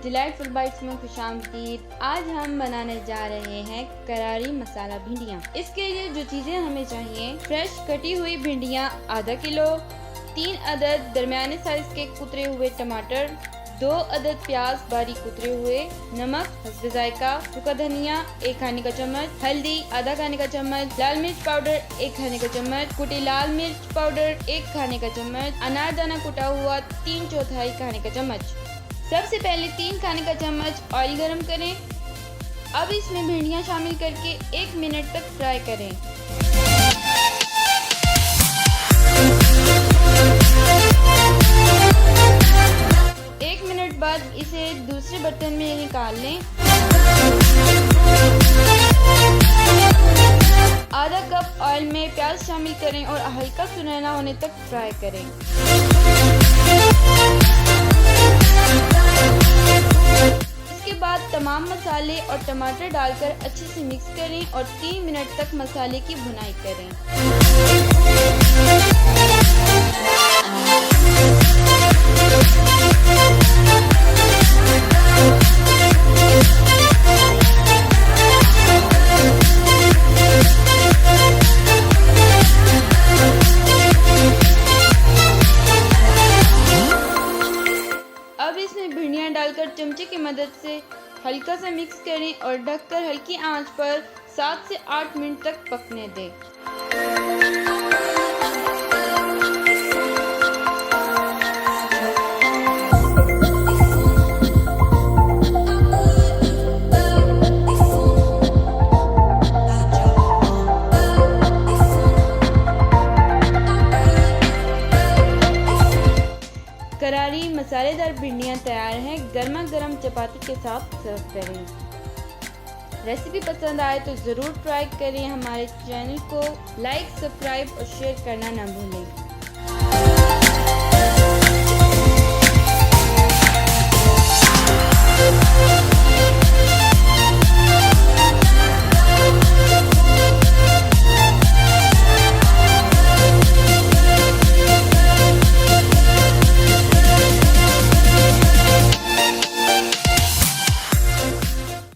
Delightful bytes में खुशामदीद। आज हम बनाने जा रहे हैं करारी मसाला भिंडियाँ। इसके लिए जो चीजें हमें चाहिए, फ्रेश कटी हुई भिंडियाँ आधा किलो, 3 अदद दरमियाने साइज के कुतरे हुए टमाटर, 2 अदद प्याज बारीक कुतरे हुए, नमक hasbe zaiqa, सूखा धनिया 1 खाने का चम्मच, हल्दी आधा खाने का चम्मच, लाल मिर्च पाउडर 1 खाने का चम्मच, कुटी लाल मिर्च पाउडर 1 खाने का चम्मच, अनार दाना कुटा हुआ 3/4 खाने का चम्मच। सबसे पहले 3 खाने का चम्मच ऑयल गरम करें। अब इसमें भिंडियाँ शामिल करके 1 मिनट तक फ्राई करें। बाद इसे दूसरे बर्तन में निकाल लें। आधा कप ऑयल में प्याज शामिल करें और हल्का सुनहरा होने तक फ्राई करें। इसके बाद तमाम मसाले और टमाटर डालकर अच्छे से मिक्स करें और 3 मिनट तक मसाले की भुनाई करें। अब इसमें भिंडियाँ डालकर चमचे की मदद से हल्का सा मिक्स करें और ढककर हल्की आंच पर 7 से 8 मिनट तक पकने दें। करारी मसालेदार भिंडियाँ तैयार हैं। गर्मा गर्म चपाती के साथ सर्व करें। रेसिपी पसंद आए तो ज़रूर ट्राई करें। हमारे चैनल को लाइक, सब्सक्राइब और शेयर करना ना भूलें।